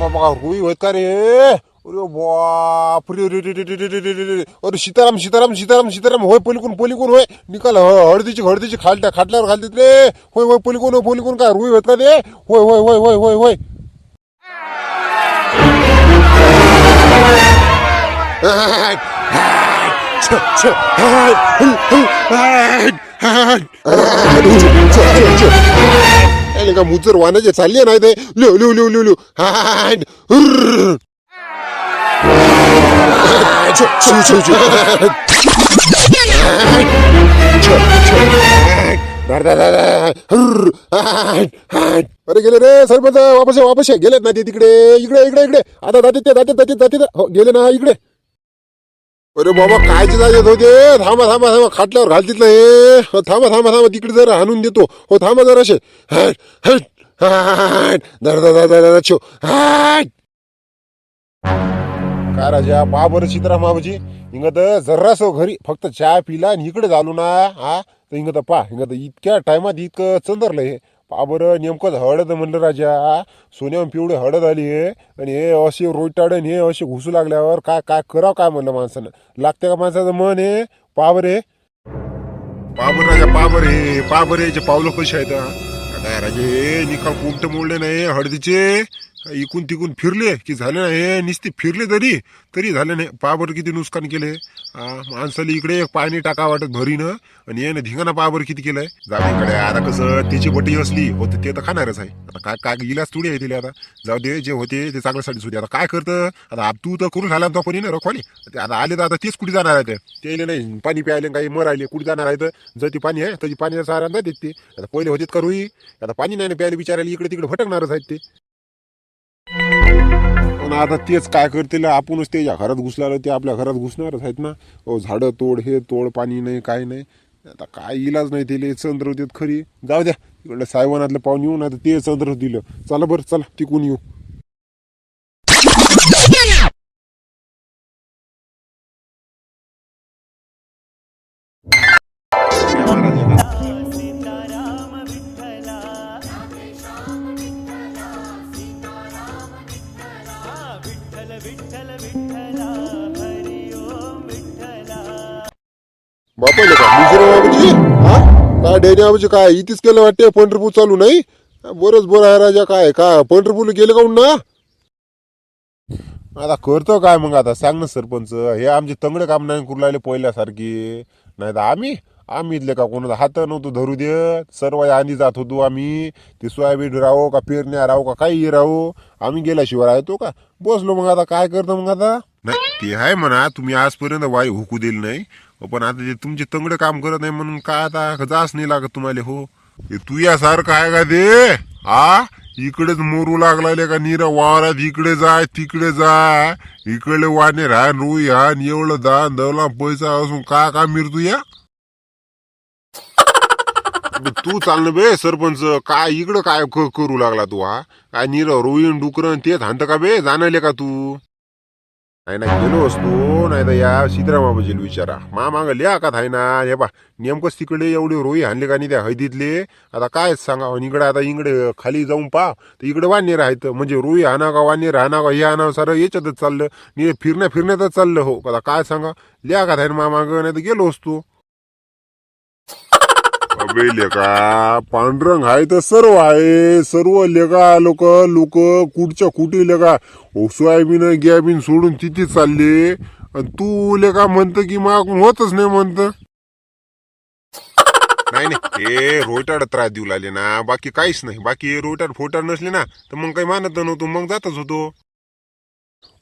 बाबा रुई होत का रे? अरे बाप रे रे रे रे रे रे रे रे रे. अरे सीताराम सीताराम सीताराम सीताराम होय पलीकडून पलीकडून होय निकाल हळदीची हळदीची खाटल्यावर घालतात रे. होय होय पलीकडून काय रुई होत का रे? होय होय होय होय होय होय. का मुजर वाहनाचे चालले नाही ते live live live live live अरे गेले रे सरपंच वापस वापस गेलेत ना ते तिकडे इकडे इकडे इकडे आता जाते गेले ना इकडे. अरे बाबा कायचे जात होते थांबा थांबा थांबा खाटल्यावर घालतीत हे थांबा थांबा थांबा तिकडे जरा हाणून देतो हो थांबा जरा असे काय राजा बाबर सीताराम बाबाजी हिंगत जर्रास घरी फक्त चहा पिला आणि इकडे झालो ना हा तर हिंगत पा हिंगत इतक्या टायमात इतकं चंदरलं हे बाबर नेमकंच हळद म्हणलं राजा सोन्यावर पिवळे हळद आली हे आणि हे असे रोटाडन हे असे घुसू लागल्यावर काय काय करावं काय म्हणलं माणसानं लागते का माणसाचं मन हे पाबर हे पाबर राजा पाबर याचे पावलं कशी आहेत आता राजे निकाल कुंट मोडले नाही हळदीचे इकून तिकून फिरले की झाले ना हे नुसते फिरले तरी झाले नाही पाबर किती नुकसान केले माणसाला इकडे पाणी टाका वाटत भरीनं आणि हे धिंगाणा पाबर किती केलंय जाऊकडे आता कसं त्याची बटी असली होते ते तर खाणारच आहे आता काय काय इलाज थोडी आहे तिला आता जाऊ दे जे होते ते चांगल्यासाठीच होते आता काय करतं आता तू तर करून झाला तो कोणी ना रखवाली आता आले तर आता तेच कुठे जाणार आहे ते नाही पाणी प्यायले काही मरायले कुठे जाणार आहे तर जर ती पाणी आहे तर पाणी सारा देत ते आता पहिले होते का रुई आता पाणी नाही प्यायला विचारायला इकडे तिकडे भटकणारच आहेत ते आता तेच काय करतील आपणच त्याच्या घरात घुसला ते आपल्या घरात घुसणारच आहेत ना ओ झाडं तोड हे तोड पाणी नाही काय नाही आता काय इलाज नाही ते चंद्र देत खरी जाऊ द्या इकडलं सायवनातलं पाहून येऊन आता ते चंद्र दिलं चला बरं चला तिकून येऊ बापायला का बाबाजी हा काय डेरी बाबाजी काय इथेच केलं वाटते पंढरपूर चालू नाही बरंच बरं आहे राजा काय काय पंढरपूर गेले का ना आता करतो काय मग आता सांग ना सरपंच हे आमचे तंगडे काम नाही करू लागले पहिल्यासारखी नाही तर आम्ही इथले का कोणाचा हात नव्हतो धरू देत सर्व आधी जात होतो आम्ही ते सोयाबीन राहो का पेरण्या राहो का काही राहो आम्ही गेल्याशिवाय राहतो का बसलो मग आता काय करतो मग आता नाही ते आहे म्हणा तुम्ही आजपर्यंत वाई हुकू दिली नाही पण आता जे तुमचे तंगडे काम करत नाही म्हणून काय आता जास नाही लागत तुम्हाला हो तू यासारखं आहे का ते हा इकडेच मोरू लागलाय का नीरा वावरात इकडे जाय तिकडे जाय इकडे वाणे राह रुई हा एवढं दान दवला पैसा असून का मिरतू या तू चालणं बे सरपंच काय इकडं काय करू लागला तू हा काय नीर रुईन डुकरन ते थांबत का बे जाणले का तू नाही ना गेलो असतो नाही तर या सीतारामाबाजीला विचारा माग लिहा का थाय ना हे बा नेमकंच तिकडे एवढे रोई हाणले का नाही त्या हळदीतले आता काय सांगा इकडे आता इकडे खाली जाऊन पा तर इकडे वानेर आहेत म्हणजे रोई हाना का वानेर हाना का हे हाना सारं याच्यातच चाललं नि फिरण्यातच चाललं हो आता काय सांगा लिहा का थाय ना माग नाही तर गेलो असतो अबे लेका पांढरंग आहे तर सर्व आहे सर्व लेका लोक कुठच्या कुठे लेका सोयाबीन गॅबीन सोडून तिथे चालले तू लेका म्हणत की मग होतच नाही म्हणत नाही हे रोटाड त्रास देऊ लागले ना बाकी काहीच नाही बाकी रोटाड फोटाड नसले ना तर मग काही मानत नव्हतो मग जातच होतो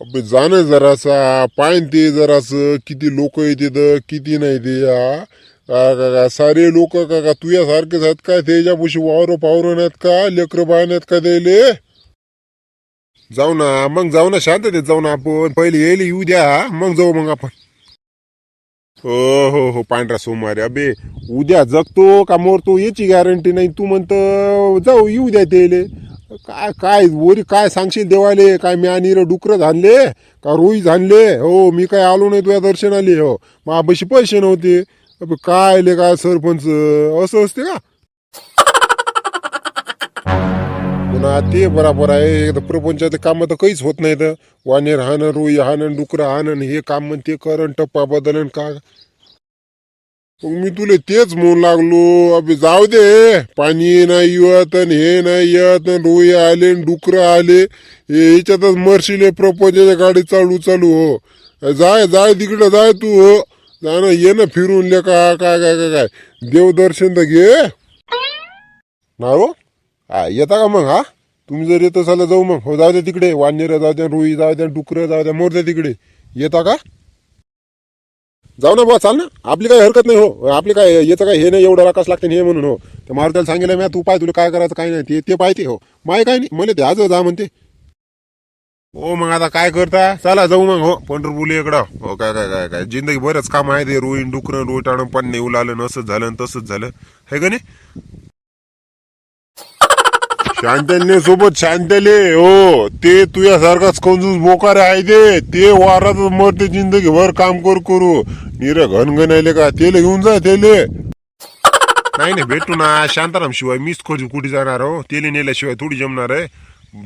अबे जाणं जरासा पाहिन ते जरास किती लोक येते किती नाही ते का सारे लोक का तुझ्या सारखेच आहेत काय त्याच्यापाशी वावर पावर नाहीत का लेकर बाय नाहीत का द्यायले जाऊ ना शांततेत जाऊ ना आपण पहिले येईल येऊ द्या मग जाऊ मग आपण हो पांढरा सोमवारी अबे उद्या जगतो का मोरतो याची गॅरंटी नाही तू म्हणत जाऊ येऊ द्या त्याले काय वरी काय सांगशील देवाले काय मी आणि डुकर झाले का रोई झाले हो मी काय आलो नाही तुझ्या दर्शनाले हो माझ्यापाशी पैसे नव्हते काय ले काय सरपंच असं असते का ना ते बरोबर आहे. प्रपंचाचे काम तर काहीच होत नाहीत. वानेर हाणं, रोई हाणं, डुकरं हाणं, हे काम म्हणते करण टप्पा बदलन का. मग मी तुले तेच म्हणून लागलो, अबे जाऊ दे, पाणी नाही येत आणि हे नाही येत, रोई आले डुकरं आले, याच्यातच मरशील प्रपंचाच्या गाडी चालू चालू. हो जाय जाय तिकडं जाय तू. हो जा ना, ये ना फिरून ले का काय काय काय काय देवदर्शन तर घे ना. हो येता का मग? हा तुम्ही जर येत असाल जाऊ मग. हो जाऊ द्या तिकडे, वानेर जाऊ द्या, रुई जाऊ द्या, डुकरं जाऊ द्या, मोर द्या तिकडे. येता का? जाऊ ना बा, चाल ना, आपली काही हरकत नाही. हो आपली काय याचं काय हे नाही, एवढं राखास लागते हे म्हणून. हो तर मारुतीला सांगितलं मी, तू पाय तुला काय करायचं काय नाही ते पाहिजे. हो माय काय नाही मला ते आज जा म्हणते. हो मग आता काय करता, चला जाऊ मग. हो पंढरपूर इकडं. हो काय काय काय काय जिंदगी बरंच काम आहे ते, रोईन डुकरं रोई टाणं पण नेऊ लागलं, असंच झालं तसंच झालं हे का नाही. शांतने सोबत शांतले. हो ते तुझ्यासारखाच कंजूस बोकार आहे ते वारातच मरते जिंदगी भर काम करू निर घनघनायले का तेले घेऊन जा तेले. नाही नाही भेटू ना, शांताराम शिवाय मीच कुठे जाणार. हो तेले नेल्याशिवाय थोडी जमणार आहे.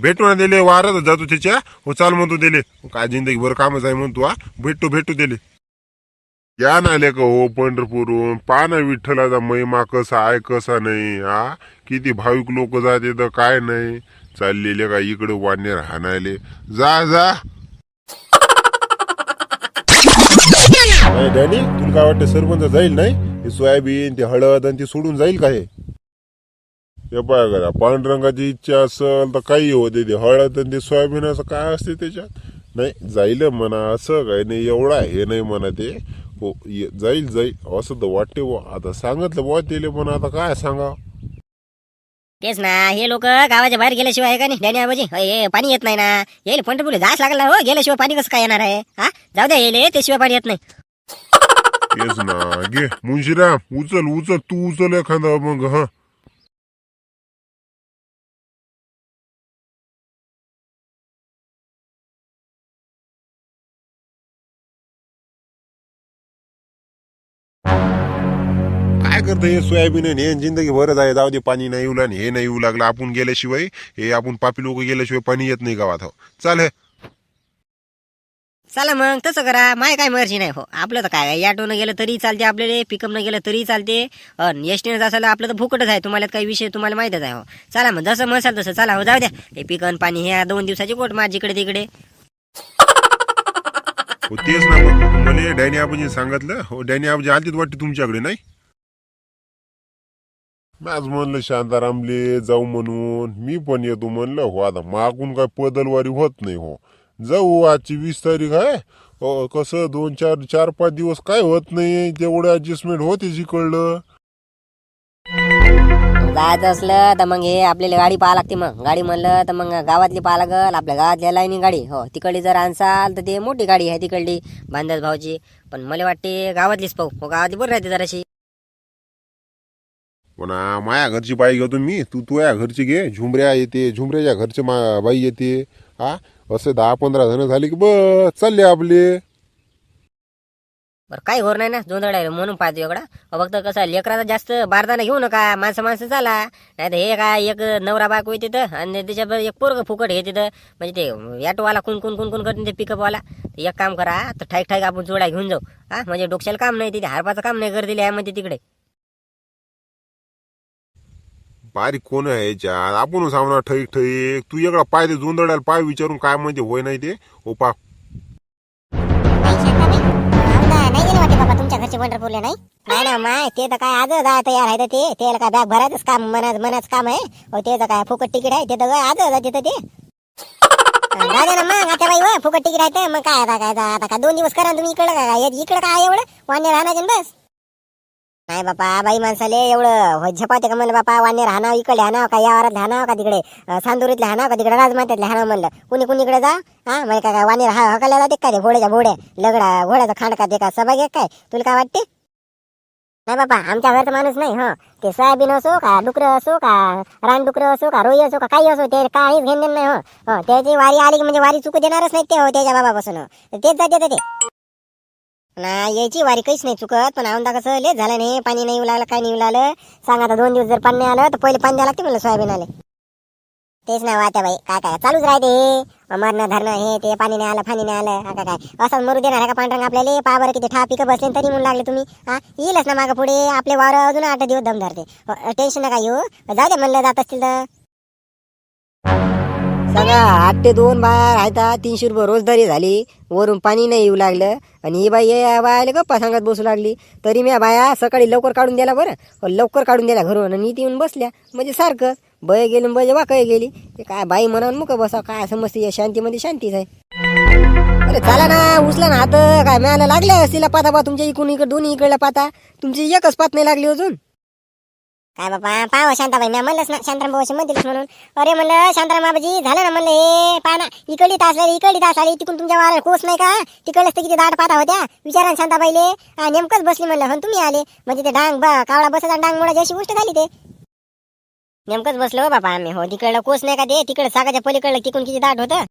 भेटू ना दिले, वारात जातो त्याच्या. हो चाल म्हणतो दिले, काय जिंदगी भर कामच आहे म्हणतो. हा भेटू दिले. या ना आले का हो पंढरपूरहून, पाना विठ्ठलाचा महिमा कसा आहे कसा नाही. हा किती भाविक लोक जाते तर काय नाही चाललेले का इकडे वानेर हाणायले. जा जा. नाही डॅनी, तुला काय वाटतं सरपंच जाईल नाही? ते सोयाबीन ते हळद आणि ते सोडून जाईल का? हे बघा करा, पांडुरंगाची इच्छा असेल तर काही होते. ते हळद आणि ते सोयाबीन असं काय असते त्याच्यात. नाही जाईल म्हणा, असं काय नाही एवढा हे नाही म्हणा ते. हो जाईल असं तर वाटते बुवा. आता सांगितलं बुवा तेले, पण आता काय सांगा. तेच ना, हे लोक गावाच्या बाहेर गेल्याशिवाय आहे का नाही डॅनी आबाजी, हे पाणी येत नाही ना. येईल पंढरपूरला जायच लागला. हो गेल्याशिवाय पाणी कसं काय येणार आहे? हा जाऊ द्या, येईल त्याशिवाय पाणी येत नाही. तेच ना, घे मुंशीराम उचल तू उचल एखादा मग. हा काय करतं हे सोयाबीन हे जिंदगी भरत आहे. जाऊ दे, पाणी नाही येऊ लागलं हे नाही येऊ लागलं. आपण गेल्याशिवाय हे आपण पापी लोक गेल्याशिवाय पाणी येत नाही गावात. हो चाल हे. चला मग तसं करा, माय काय मर्जी नाही. हो आपलं तर काय, ऑटोनं गेलं तरी चालते, आपल्याला पिकअपनं गेलं तरी चालते, एसटीनं जायला आपलं तर फुकटच आहे. तुम्हाला काही विषय तुम्हाला माहितच आहे. हो चला मग जसं म्हणसाल तसं चला. हो जाऊ द्या, हे पिकन पाणी हे 2 दिवसाची कोट माझ जिकडे तिकडे. हो तेच ना, मग मला डॅनी आबाजी सांगितलं. हो डॅनी आबाजी आलतीच वाटते तुमच्याकडे नाही. माझ म्हणलं शांतारामले जाऊ म्हणून, मी पण येतो म्हणलं. हो आता मागून काय पदलवारी होत नाही. हो जाऊ, आजची 20 तारीख आहे. हो कसं 2-4-5 दिवस काय होत नाही, तेवढं ऍडजस्टमेंट होते जिकडलं. जायचं असलं तर मग हे आपल्याला गाडी पाहा लागते. मग गाडी म्हणलं तर मग गावातली पाहा लागल, आपल्या गावातल्या लाईनी गाडी. हो तिकडली जर आणसाल तर ते मोठी गाडी आहे तिकडली बांधस भाऊची. पण मला वाटते गावातलीच पाहू. हो गावातली बरं राहते जराशी. म्हणा माया घरची बाई घेतो मी, तू तुझ्या घरची घे. झुमऱ्या येते, झुमऱ्याच्या घरचे बाई येते. हा असे 10-15 जण झाले की बस चालले आपले. बरं काही होर नाही ना, जोंधळ आहे म्हणून पाहतो एवढा. फक्त कसं लेकराचा जास्त बारदाना घेऊ नका, माणसं चाला. नाही तर हे काय एक नवरा बायको येते तर, आणि त्याच्यावर एक पोरग फुकट हे तिथं. म्हणजे ते ऑटोवाला कुण करते ते पिकअपवाला. एक काम करा, तर ठाईक आपण जोड्या घेऊन जाऊ. हा म्हणजे डोक्याला काम नाही, तिथे हारपाचं काम नाही कर दिले आहे म्हणजे तिकडे. बारीक कोण आहे याच्यात, आपण सांगणार ठैक तू एकडा पाय ते जोंधळ्याला पाय विचारून काय म्हणते होय नाही ते. ओ पा नाही गेले वाटते बाबा तुमच्या घरचे पंढरपूरला. नाही नाही ना माय, ते तर काय आज जाय तयार आहे. ते त्याला काय बॅग भरायचंच काम, मनाच काम आहे. हो ते तर काय फुकट तिकीट आहे, ते तर आज जाते तर ते. राजा ना मग आता बाई हो, फुकट तिकीट आहे तर मग काय आता काय 2 दिवस करा तुम्ही इकडं. काय इकडं काय एवढं वाने राहणार बस. नाही बापा, बाई माणसाले एवढं झपाते का म्हणलं बापा. वाने राहणार इकडे हाणाव का, या वारात हाणाव का, तिकडे सांदुरीतले हाणाव का, तिकडे राजमात्यातले हाणाव म्हणलं. कुणी इकडे जा. हा मग काय वाने हकायला जाते काय, ते घोड्याच्या भोड्या लगडा घोड्याचा खांडका ते का सभा घे काय, तुला काय वाटते? नाही बापा, आमच्या घरचा माणूस नाही. हो ते सोयाबीन असो का, डुकरं असो का, रानडुकरं असो का, रोई असो का, काही असो, ते काहीच घेणं नाही. हो त्याची वारी आली की म्हणजे वारी चुकू देणारच नाही ते. हो त्याच्या बाबापासून तेच जाते ते ना. यायची वारी काहीच नाही चुकत. पण औंदा कसं लेट झालं नाही, पाणी नाही येऊ लागलं, काय नाही येऊ लागलं. सांग आता 2 दिवस जर पाणी नाही आलं तर पहिले पाणी द्यावं लागते म्हणलं सोयाबीन आले. तेच ना वाट्या बाई, काय काय चालूच राहते मरणं धरणं हे ते, पाणी नाही आलं फाणी नाही आलं, हा काय असं मरू देणार आहे का पांढरंग आपल्याला? पहा बरं किती ठा पिकं बसले तरी म्हणून लागले तुम्ही. हा येईलच ना मागं पुढे, आपले वावर अजून 8 दिवस दम धरते. टेन्शन नका घेऊ, जाऊ दे म्हणलं जात असतील तर. सांगा 8 ते 2 बाया आहेत, 300 रुपये रोजदारी झाली, वरून पाणी नाही येऊ लागलं आणि ही बाई या बायाला गप्पा सांगत बसू लागली. तरी मी बाया सकाळी लवकर काढून दिला, बरं लवकर काढून दिला घरून, आणि इथे येऊन बसल्या म्हणजे सारखं बय गेली बय वाकय गेली. ते काय बाई म्हणून मुक बसा, काय समजते या शांतीमध्ये शांतीच आहे. अरे चला ना, उचला ना हात, काय मिळायला लागल्या असतील पाता तुमच्या इकडून इकडे दोन्ही इकडल्या पाता, तुमची एकच पात नाही लागली अजून. काय बाबा पाहा शांताबाई, मी म्हणलंच ना शांताराम बाबाशी म्हणतीलच म्हणून. अरे म्हणलं शांताराम बाबाजी झालं ना म्हणलं, हे पहा ना इकडली तास आली तिकडून तुमच्या वावर कोस नाही का, तिकडलेच तर किती दाट पाता होत्या. विचारा ना शांताबाईले, नेमकंच बसली म्हणलं पण तुम्ही आले म्हणजे ते डांग कावळा बसायचा डांग मोडा अशी गोष्ट झाली. ते नेमकंच बसलो हो बाबा आम्ही. हो तिकडलं कोस नाही का ते, तिकडे सागाच्या पलीकडलं तिकडून किती दाट होतं.